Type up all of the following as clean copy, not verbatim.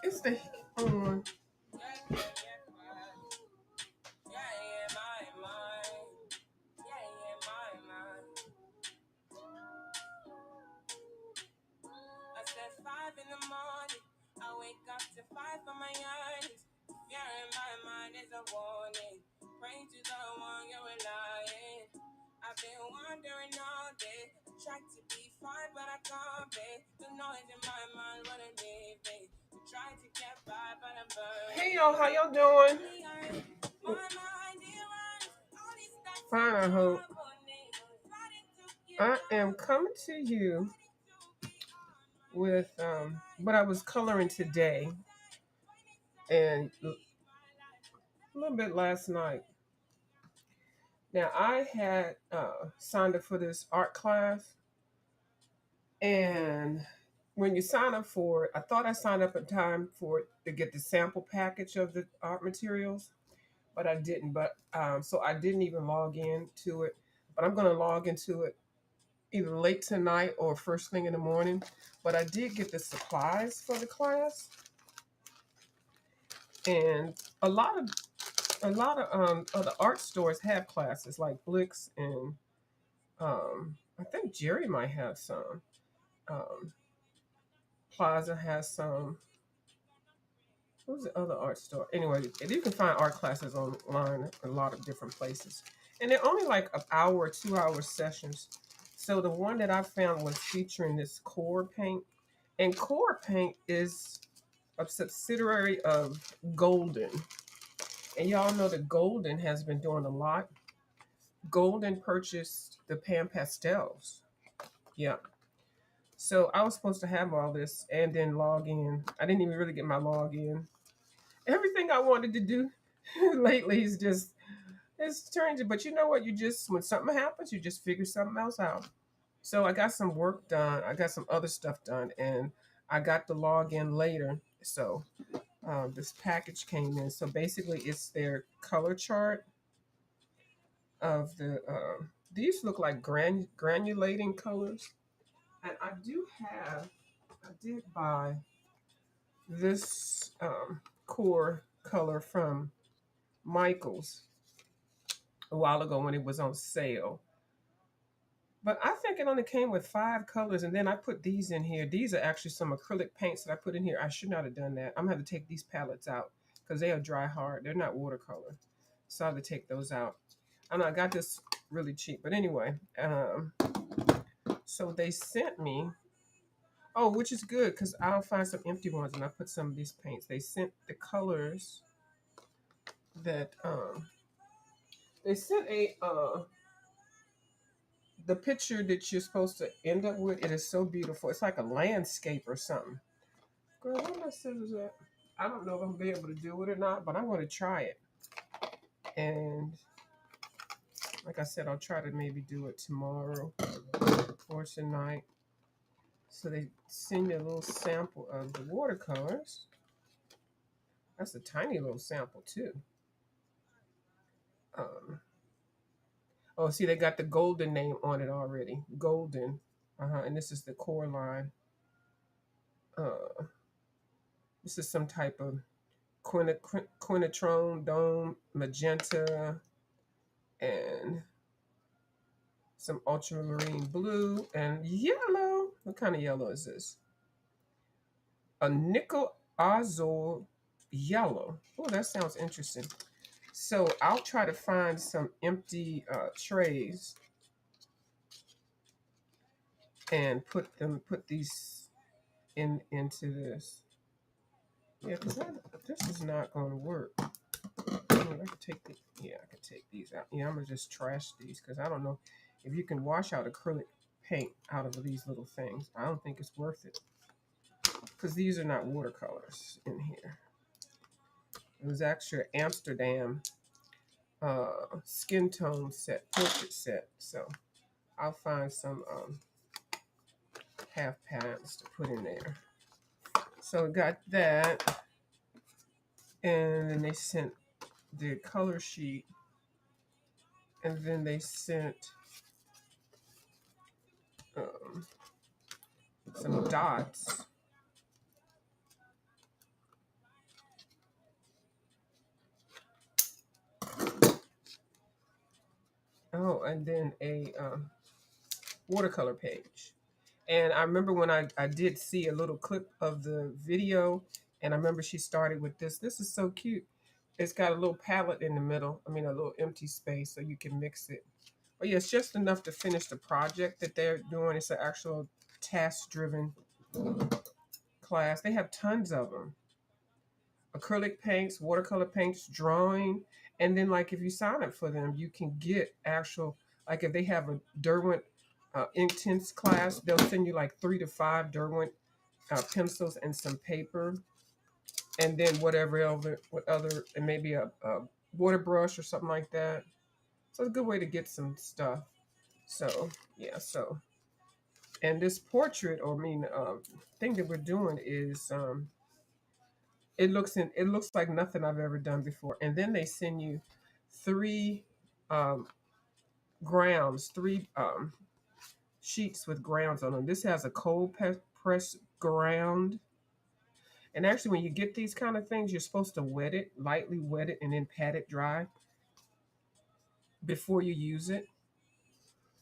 It's the on. Hey y'all, how y'all doing? Fine, I hope. I am coming to you with what I was coloring today and a little bit last night. Now I had signed up for this art class, and when you sign up for it, I thought I signed up in time for it to get the sample package of the art materials, but I didn't. But so I didn't even log in to it. But I'm going to log into it either late tonight or first thing in the morning. But I did get the supplies for the class, and a lot of other art stores have classes like Blix and I think Jerry might have some. Um, Plaza has some. Who's the other art store? Anyway, you can find art classes online in a lot of different places, and they're only like an hour or 2 hour sessions. So the one that I found was featuring this core paint, and core paint is a subsidiary of Golden, and y'all know that Golden has been doing a lot. Golden purchased the Pan Pastels. Yeah. So I was supposed to have all this and then log in. I didn't even really get my login. Everything I wanted to do lately is just it's changing. But you know what? You just when something happens, you just figure something else out. So I got some work done. I got some other stuff done, and I got the login later. So this package came in. So basically, it's their color chart of the. These look like granulating colors, and I did buy this core color from Michaels a while ago when it was on sale. But I think it only came with 5 colors, and then I put these in here. These are actually some acrylic paints that I put in here. I should not have done that. I'm gonna have to take these palettes out because they are dry hard. They're not watercolor, so I have to take those out. I know I got this really cheap, but anyway, so they sent me. Oh, which is good because I'll find some empty ones and I put some of these paints. They sent the colors that they sent a the picture that you're supposed to end up with. It is so beautiful. It's like a landscape or something. Girl, where my scissors at? I don't know if I'm gonna be able to do it or not, but I'm gonna try it. And like I said, I'll try to maybe do it tomorrow or tonight. So they send you a little sample of the watercolors. That's a tiny little sample too. Um, oh, see, they got the Golden name on it already. Golden. And this is the core line. Uh, this is some type of quinatrone, dome, magenta, and some ultramarine blue and yellow. What kind of yellow is this? A nickel azul yellow. Oh, that sounds interesting. So I'll try to find some empty trays and put these into this. Yeah, because this is not going to work. I can take I can take these out. Yeah, I'm gonna just trash these because I don't know if you can wash out acrylic paint out of these little things. I don't think it's worth it because these are not watercolors in here. It was actually an Amsterdam skin tone set, portrait set. So I'll find some half pans to put in there. So got that, and then they sent the color sheet, and then they sent um, some dots. Oh, and then a watercolor page. And I remember when I did see a little clip of the video, and I remember she started with this. This is so cute. It's got a little palette in the middle. I mean, a little empty space so you can mix it. But yeah, it's just enough to finish the project that they're doing. It's an actual task-driven class. They have tons of them. Acrylic paints, watercolor paints, drawing. And then like if you sign up for them, you can get actual, like if they have a Derwent Inktense class, they'll send you like 3 to 5 Derwent pencils and some paper, and then whatever other, what other, and maybe a water brush or something like that. So it's a good way to get some stuff. So yeah, so and this portrait, or I mean, thing that we're doing is it looks like nothing I've ever done before. And then they send you three um, grounds, three sheets with grounds on them. This has a press ground. And actually, when you get these kind of things, you're supposed to wet it, lightly wet it, and then pat it dry before you use it.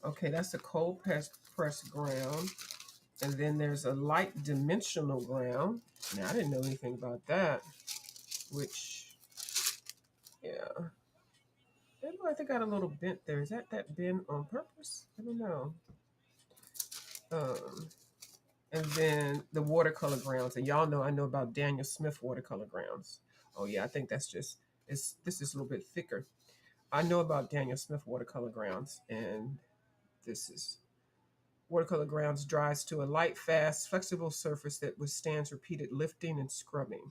Okay, that's a press ground. And then there's a light dimensional ground. Now, I didn't know anything about that, which, yeah. I think I got a little bent there. Is that bent on purpose? I don't know. Um, and then the watercolor grounds. And y'all know I know about Daniel Smith watercolor grounds. Oh, yeah, I think that's just, this is a little bit thicker. I know about Daniel Smith watercolor grounds, and this is watercolor grounds dries to a light, fast, flexible surface that withstands repeated lifting and scrubbing.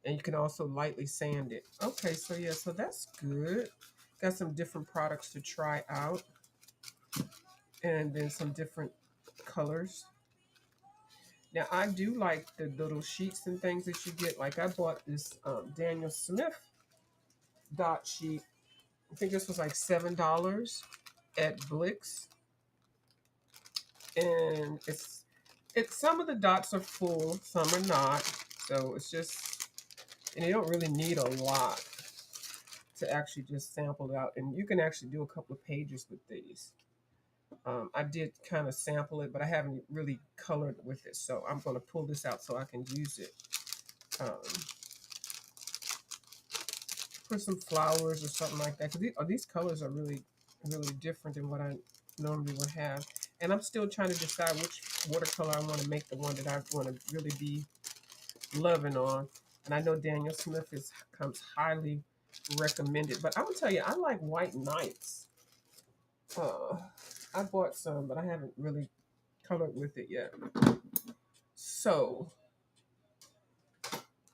And you can also lightly sand it. Okay, so yeah, so that's good. Got some different products to try out, and then some different colors. Now, I do like the little sheets and things that you get. Like I bought this Daniel Smith dot sheet. I think this was like $7 at Blix, and it's some of the dots are full, some are not. So it's just, and you don't really need a lot to actually just sample it out. And you can actually do a couple of pages with these. I did kind of sample it, but I haven't really colored with it. So I'm going to pull this out so I can use it. Um, put some flowers or something like that. Because these colors are really, really different than what I normally would have. And I'm still trying to decide which watercolor I want to make the one that I want to really be loving on. And I know Daniel Smith comes highly recommended. But I'm going to tell you, I like White Nights. I bought some, but I haven't really colored with it yet. So,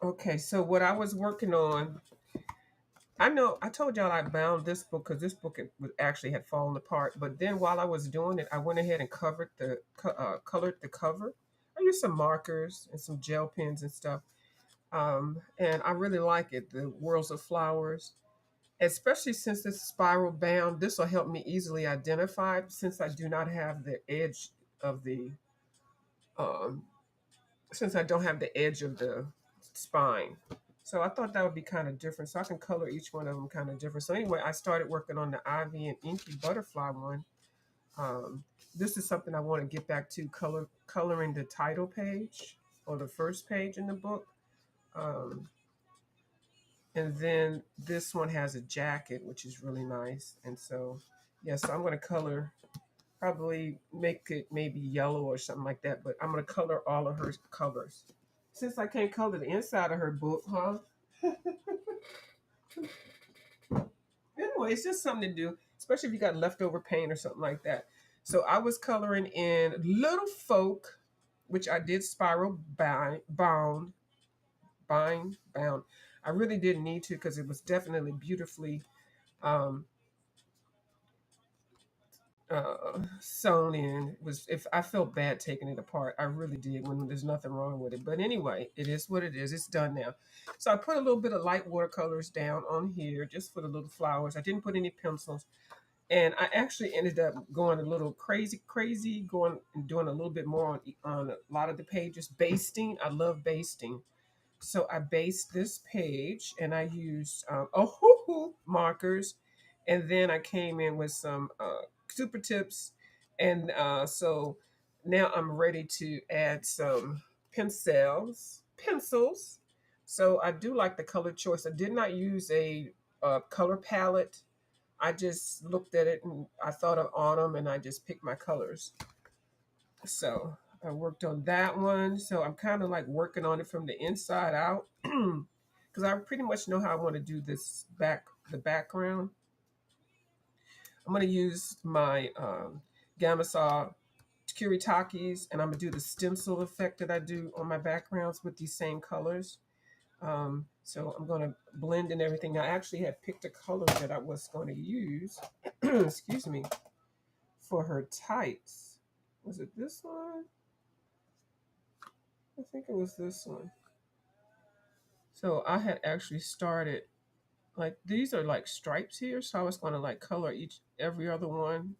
okay, so what I was working on, I know I told y'all I bound this book because this book actually had fallen apart. But then while I was doing it, I went ahead and colored the cover. I used some markers and some gel pens and stuff, and I really like it. The Worlds of Flowers, especially since it's spiral bound. This will help me easily identify since I do not have the edge of the um, since I don't have the edge of the spine. So I thought that would be kind of different. So I can color each one of them kind of different. So anyway, I started working on the Ivy and Inky Butterfly one. Um, this is something I want to get back to, coloring the title page or the first page in the book. Um, and then this one has a jacket, which is really nice. And so, yeah, so I'm going to color, probably make it maybe yellow or something like that. But I'm going to color all of her colors. Since I can't color the inside of her book, huh? Anyway, it's just something to do, especially if you got leftover paint or something like that. So I was coloring in Little Folk, which I did spiral bound. I really didn't need to because it was definitely beautifully um, sewn in. It was, if I felt bad taking it apart, I really did, when there's nothing wrong with it. But anyway, it is what it is. It's done now. So I put a little bit of light watercolors down on here just for the little flowers. I didn't put any pencils. And I actually ended up going a little crazy, going and doing a little bit more on a lot of the pages. Basting, I love basting. So I based this page, and I used markers And then I came in with some super tips, and so now I'm ready to add some pencils. So I do like the color choice. I did not use a color palette. I just looked at it and I thought of autumn, and I just picked my colors. So I worked on that one. So I'm kind of like working on it from the inside out because I pretty much know how I want to do this the background. I'm going to use my Gamasaw Kuritakis, and I'm going to do the stencil effect that I do on my backgrounds with these same colors. So I'm going to blend in everything. I actually had picked a color that I was going to use, excuse me, for her tights. Was it this one? I think it was this one. So I had actually started like these are like stripes here, so I was going to like color every other one.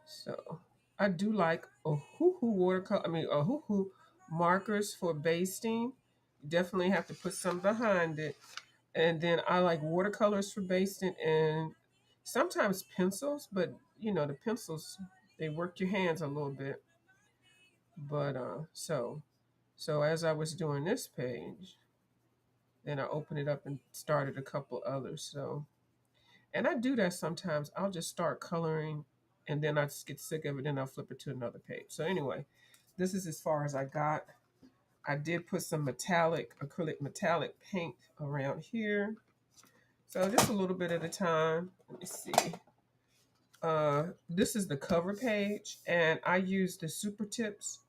So I do like a hoo-hoo watercolor. I mean, a hoo-hoo markers for basting. Definitely have to put some behind it. And then I like watercolors for basting and sometimes pencils, but you know, the pencils, they work your hands a little bit. But so as I was doing this page, then I opened it up and started a couple others. So, and I do that sometimes. I'll just start coloring and then I just get sick of it and I'll flip it to another page. So anyway, this is as far as I got. I did put some acrylic metallic paint around here. So just a little bit at a time. Let me see. This is the cover page and I use the super tips.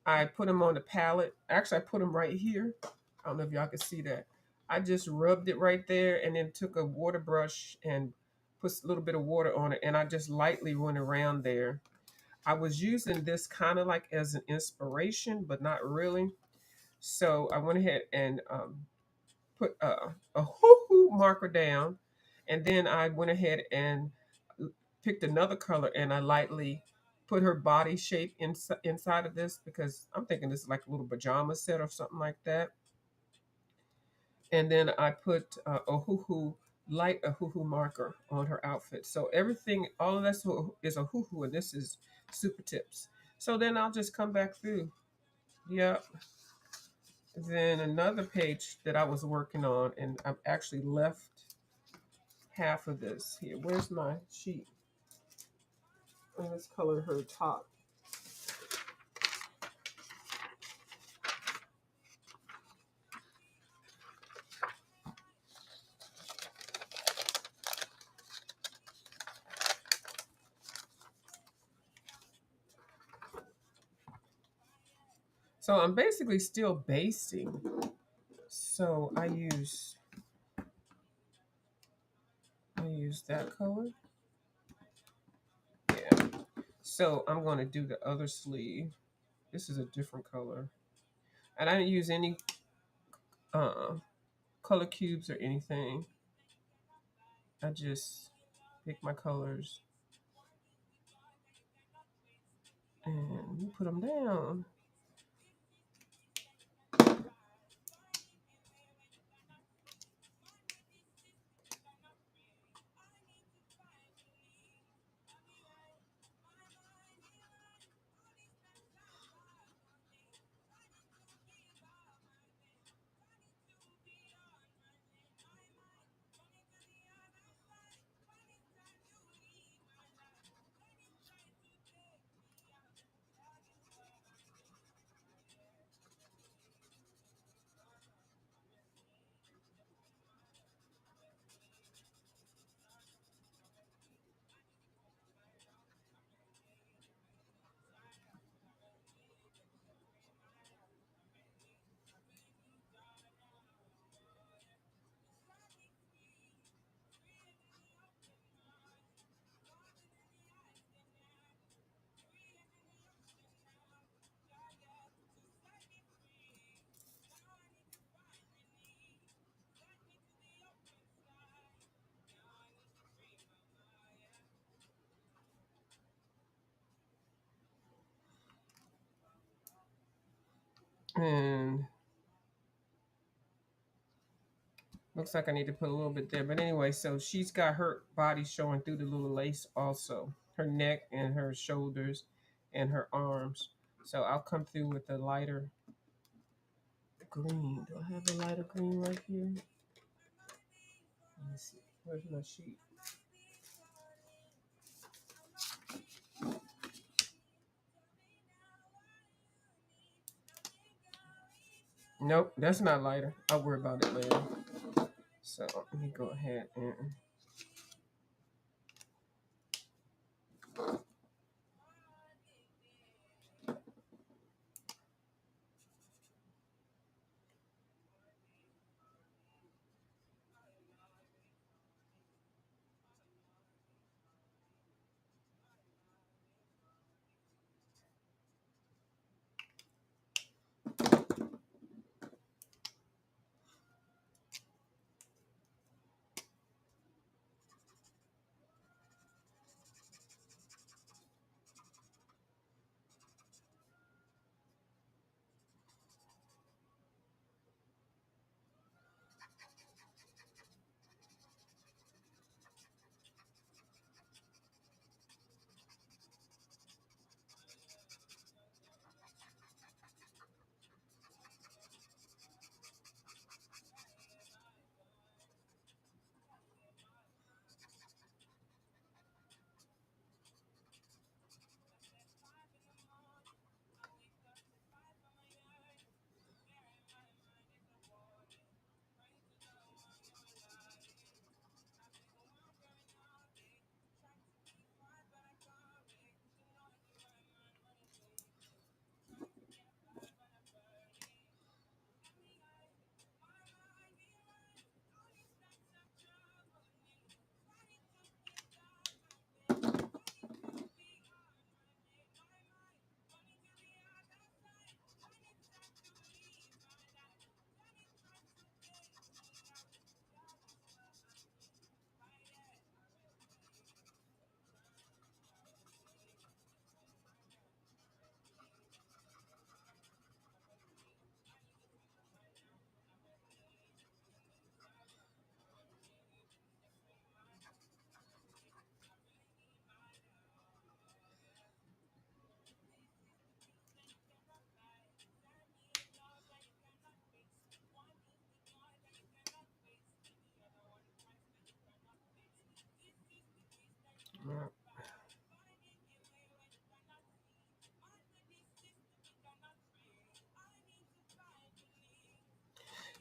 I put them on the palette. Actually, I put them right here. I don't know if y'all can see that. I just rubbed it right there and then took a water brush and put a little bit of water on it. And I just lightly went around there. I was using this kind of like as an inspiration, but not really. So I went ahead and put a hoo-hoo marker down. And then I went ahead and picked another color and I lightly put her body shape inside of this because I'm thinking this is like a little pajama set or something like that. And then I put a hoo hoo marker on her outfit. So everything, all of this is a hoo hoo, and this is super tips. So then I'll just come back through. Yep. Then another page that I was working on, and I've actually left half of this here. Where's my sheet? Let's color her top. So I'm basically still basting. So I use that color. Yeah. So I'm going to do the other sleeve. This is a different color. And I didn't use any uh, color cubes or anything. I just pick my colors and put them down. And Looks like I need to put a little bit there. But anyway, so she's got her body showing through the little lace also. Her neck and her shoulders and her arms. So I'll come through with the lighter green. Do I have a lighter green right here? Let me see. Where's my sheet? Nope, that's not lighter. I'll worry about it later. So let me go ahead and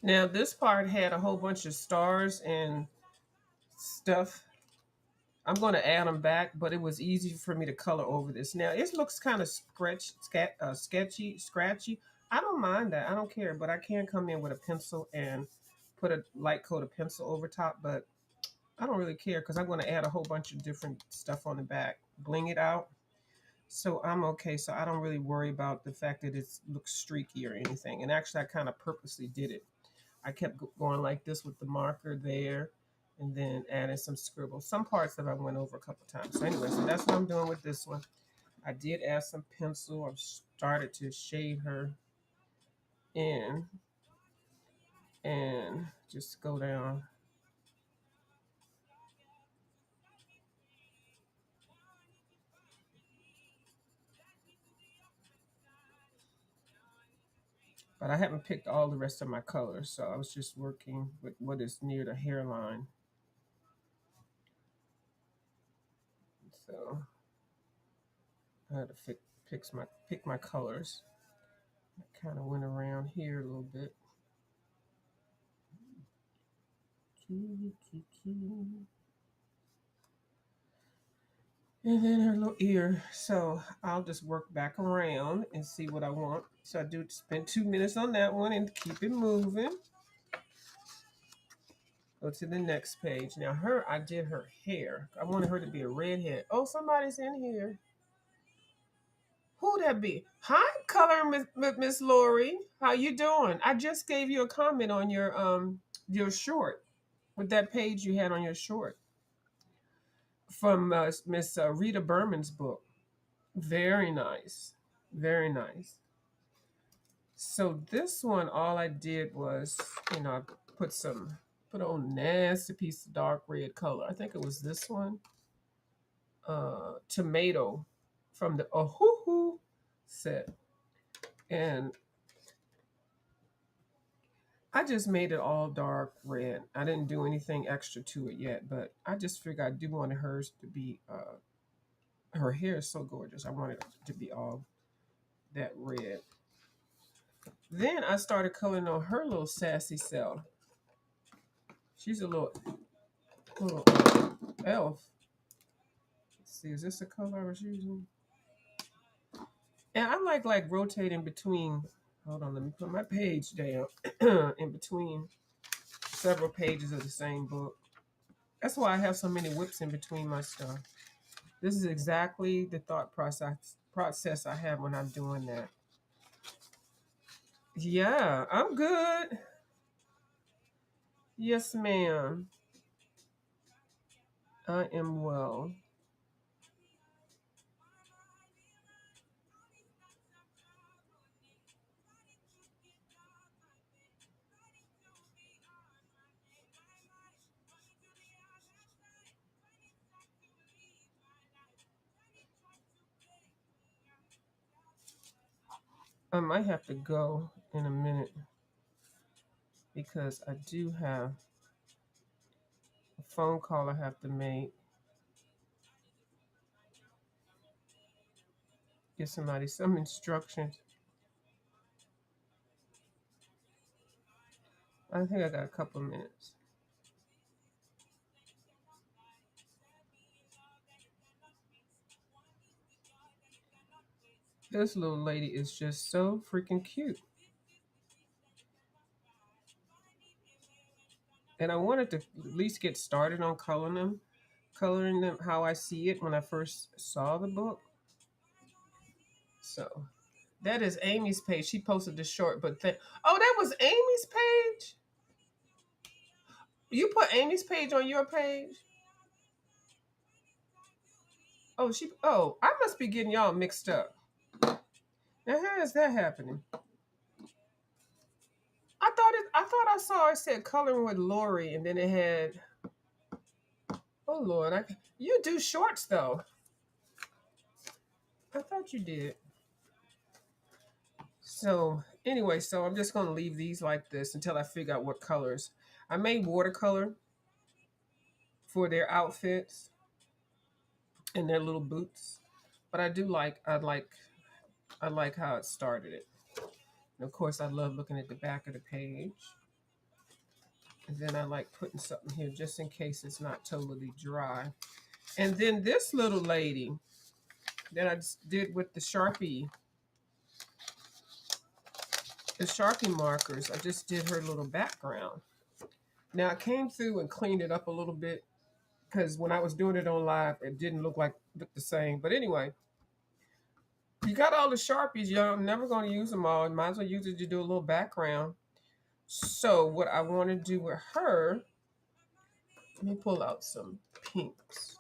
now this part had a whole bunch of stars and stuff. I'm going to add them back, but it was easy for me to color over this. Now it looks kind of sketchy, scratchy. I don't mind that. I don't care, but I can come in with a pencil and put a light coat of pencil over top, but I don't really care because I'm going to add a whole bunch of different stuff on the back, bling it out. So I'm okay. So I don't really worry about the fact that it looks streaky or anything. And actually, I kind of purposely did it. I kept going like this with the marker there and then adding some scribbles. Some parts that I went over a couple times. So anyway, so that's what I'm doing with this one. I did add some pencil. I've started to shade her in and just go down. But I haven't picked all the rest of my colors, so I was just working with what is near the hairline. So I had to pick my colors. I kind of went around here a little bit. And then her little ear. So I'll just work back around and see what I want. So I do spend 2 minutes on that one and keep it moving. Go to the next page. Now I did her hair. I wanted her to be a redhead. Oh, somebody's in here. Who that be? Hi, color Miss Lori. How you doing? I just gave you a comment on your short with that page you had on your short from Miss Rita Berman's book. Very nice. Very nice. So this one, all I did was, I put Put on nasty piece of dark red color. I think it was this one. Tomato from the Ohuhu set. And I just made it all dark red. I didn't do anything extra to it yet, but I just figured I do want hers to be, her hair is so gorgeous. I wanted it to be all that red. Then I started coloring on her little sassy self. She's a little elf. Let's see, is this the color I was using? And I like rotating between. Hold on, let me put my page down in between several pages of the same book. That's why I have so many whips in between my stuff. This is exactly the thought process I have when I'm doing that. Yeah, I'm good. Yes, ma'am. I am well. I might have to go in a minute because I do have a phone call I have to make. Give somebody some instructions. I think I got a couple of minutes. This little lady is just so freaking cute. And I wanted to at least get started on coloring them how I see it when I first saw the book. So that is Amy's page. She posted the short, but oh, that was Amy's page. You put Amy's page on your page. Oh, Oh, I must be getting y'all mixed up. Now how is that happening? I thought I saw it said coloring with Lori, and then it had. Oh Lord, you do shorts though. I thought you did. So anyway, so I'm just gonna leave these like this until I figure out what colors. I made watercolor for their outfits and their little boots, but I like how it started it. And of course, I love looking at the back of the page. And then I like putting something here just in case it's not totally dry. And then this little lady that I did with the Sharpie markers, I just did her little background. Now I came through and cleaned it up a little bit because when I was doing it on live, it didn't look the same. But anyway, you got all the Sharpies, you're never going to use them all. You might as well use it to do a little background. So what I want to do with her, let me pull out some pinks.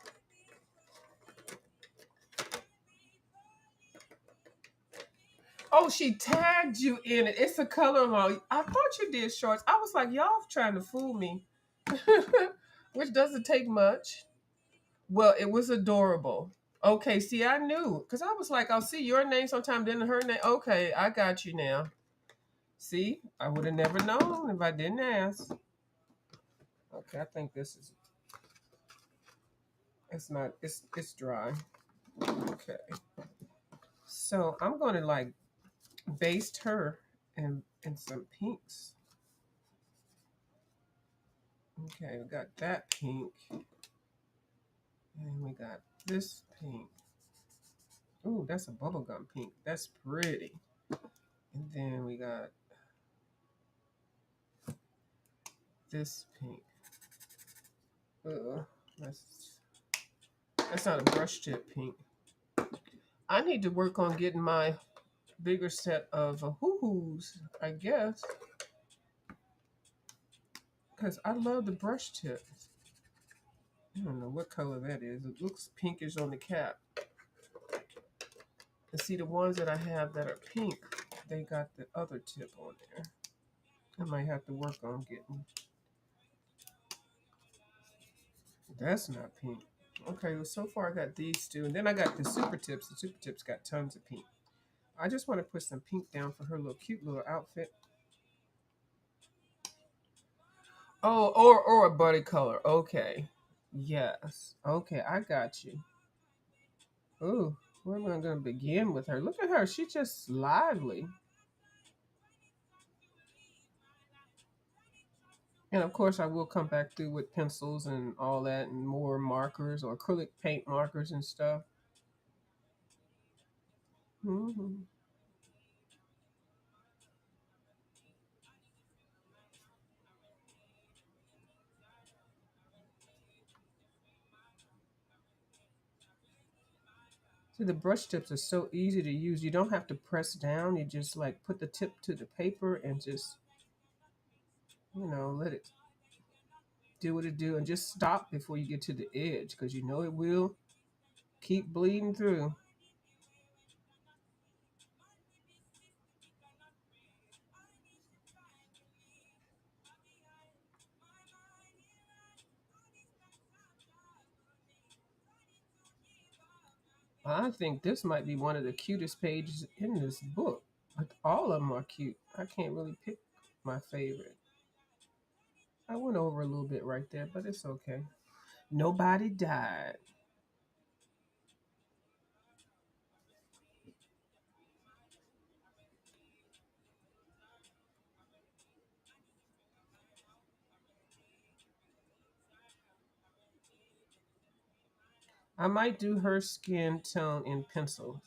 Oh, she tagged you in it. It's a color line. I thought you did shorts. I was like, y'all trying to fool me. Which doesn't take much. Well, it was adorable. Okay, see, I knew. Because I was like, I'll see your name sometime, then her name. Okay, I got you now. See, I would have never known if I didn't ask. Okay, I think this is, it's dry. Okay. So I'm going to like baste her in some pinks. Okay, we got that pink. And we got this pink. Ooh, that's a bubblegum pink. That's pretty. And then we got this pink. Ugh, that's not a brush tip pink. I need to work on getting my bigger set of hoo-hoos, I guess. Because I love the brush tips. I don't know what color that is. It looks pinkish on the cap. And see, the ones that I have that are pink, they got the other tip on there. I might have to work on getting That's not pink. Okay, well, so far I got these two, and then I got the super tips. The super tips got tons of pink. I just want to put some pink down for her little cute little outfit. Oh, or a buddy color. Okay. Yes. Okay, I got you. Ooh, where am I going to begin with her? Look at her. She's just lively. And of course, I will come back through with pencils and all that, and more markers or acrylic paint markers and stuff. Hmm. See, the brush tips are so easy to use. You don't have to press down. You just like put the tip to the paper and just, let it do what it do, and just stop before you get to the edge because you know it will keep bleeding through. I think this might be one of the cutest pages in this book. But all of them are cute. I can't really pick my favorite. I went over a little bit right there, but it's okay. Nobody died. I might do her skin tone in pencil.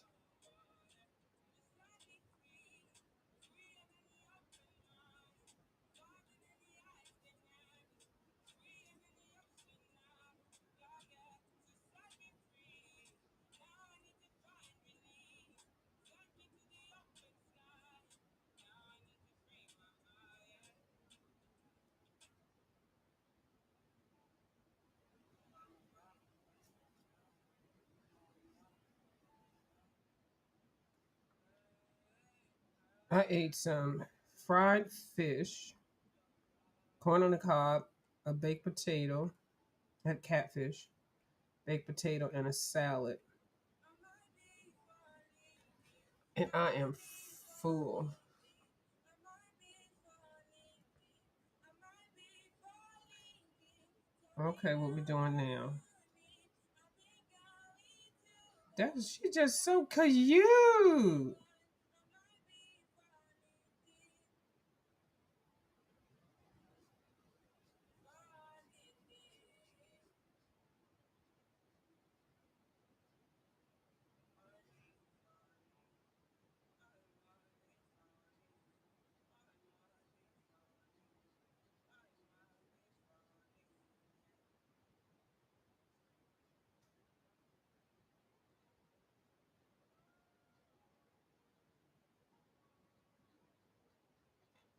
I ate some fried fish, corn on the cob, a baked potato, had catfish, baked potato, and a salad. And I am full. Okay, what we doing now? That's she just so cute.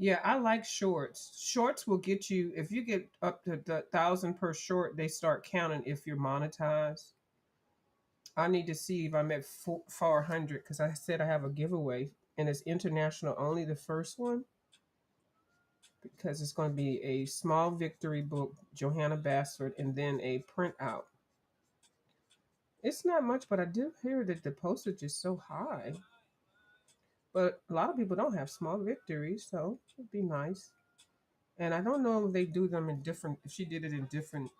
Yeah, I like shorts. Shorts will get you if you get up to the 1,000 per short. They start counting if you're monetized. I need to see if I'm at 400 because I said I have a giveaway and it's international only. The first one because it's going to be a small victory book, Johanna Bassford, and then a printout. It's not much, but I do hear that the postage is so high. But a lot of people don't have small victories, so it'd be nice. And I don't know if they do them in different. If she did it in different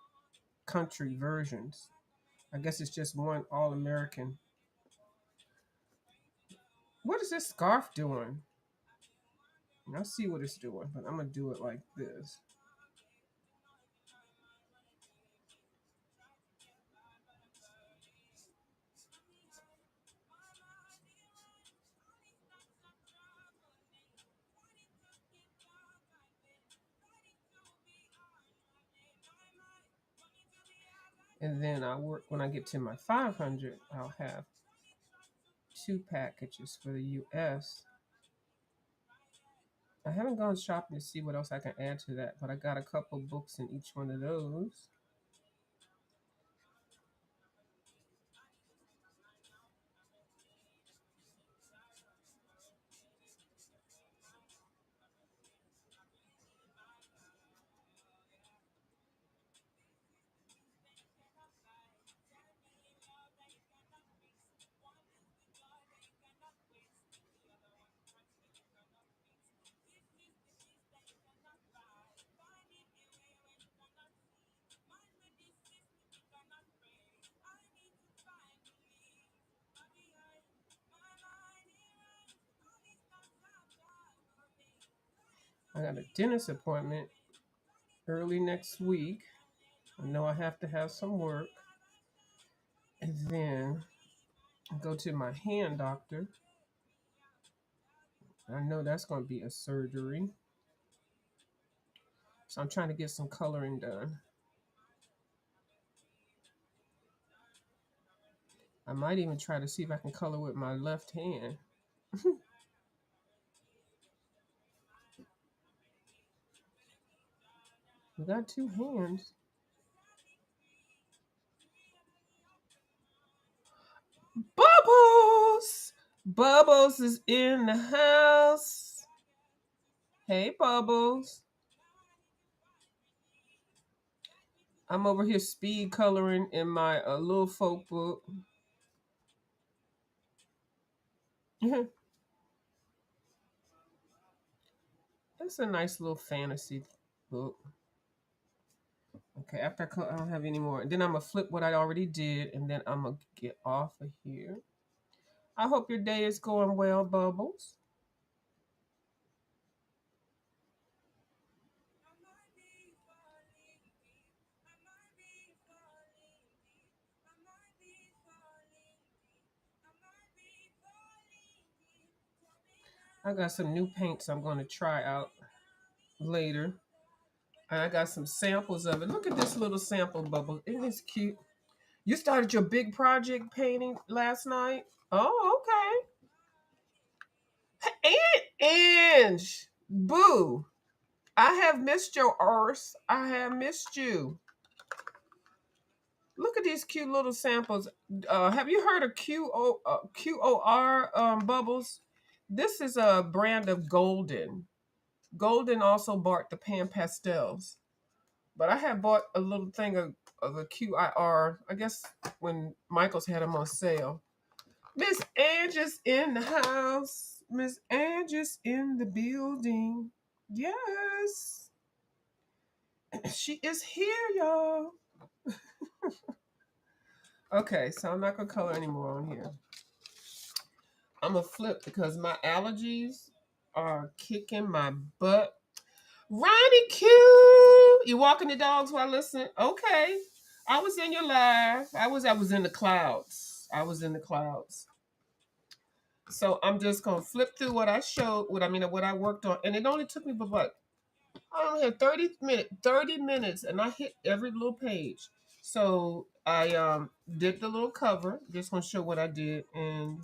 country versions, I guess it's just one all American. What is this scarf doing? I'll see what it's doing, but I'm gonna do it like this. And then I work when I get to my 500. I'll have two packages for the U.S. I haven't gone shopping to see what else I can add to that, but I got a couple books in each one of those. I got a dentist appointment early next week. I know I have to have some work. And then I go to my hand doctor. I know that's going to be a surgery. So I'm trying to get some coloring done. I might even try to see if I can color with my left hand. We got two hands. Bubbles! Bubbles is in the house. Hey, Bubbles. I'm over here speed coloring in my little folk book. That's a nice little fantasy book. Okay, after I don't have any more. Then I'm going to flip what I already did, and then I'm going to get off of here. I hope your day is going well, Bubbles. I got some new paints I'm going to try out later. And I got some samples of it. Look at this little sample, Bubbles. Isn't this cute? You started your big project painting last night? Oh, okay. Aunt Ange, boo. I have missed your arse. I have missed you. Look at these cute little samples. Have you heard of QOR Bubbles? This is a brand of Golden. Golden also bought the Pan Pastels. But I have bought a little thing of the QIR, I guess when Michael's had them on sale. Miss Ange is in the house. Miss Ange is in the building. Yes. She is here, y'all. Okay, so I'm not going to color anymore on here. I'm going to flip because my allergies are kicking my butt. Ronnie Q! You walking the dogs while listening? Okay. I was in your live. I was in the clouds. I was in the clouds. So I'm just gonna flip through what I showed, what I worked on, and it only took me but what? I only had 30 minutes, and I hit every little page. So I did the little cover. Just want to show what I did, and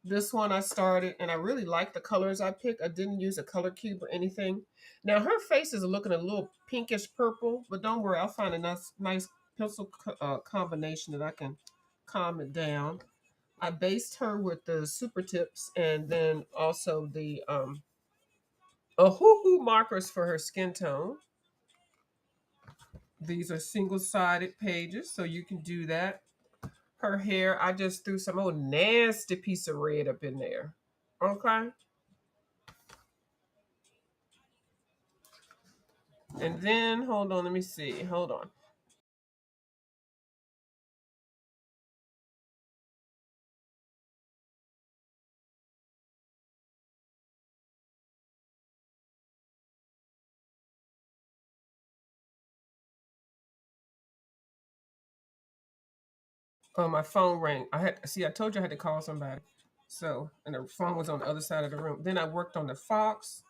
this one I started, and I really like the colors I picked. I didn't use a color cube or anything. Now her face is looking a little pinkish purple, but don't worry, I'll find a nice pencil combination that I can calm it down. I based her with the super tips and then also the Hoo markers for her skin tone. These are single-sided pages, so you can do that. Her hair, I just threw some old nasty piece of red up in there. Okay. And then, hold on, let me see. Hold on. Oh, my phone rang. I told you I had to call somebody. So, and the phone was on the other side of the room. Then I worked on the fox.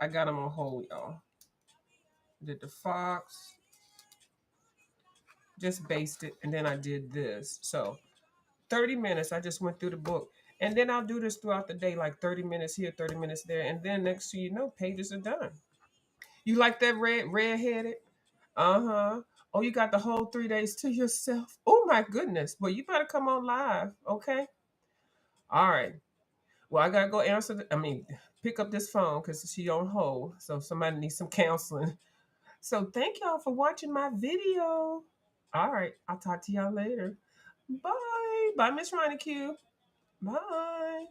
I got them on hold, y'all. Did the fox, just based it, and then I did this. So 30 minutes, I just went through the book. And then I'll do this throughout the day, like 30 minutes here, 30 minutes there. And then next thing you know, pages are done. You like that red-headed? Uh-huh. Oh, you got the whole 3 days to yourself. Oh my goodness. Well, you better come on live, okay? All right. Well, I gotta go pick up this phone because she on hold. So somebody needs some counseling. So thank y'all for watching my video. All right. I'll talk to y'all later. Bye. Bye, Miss Ronnie Q. Bye.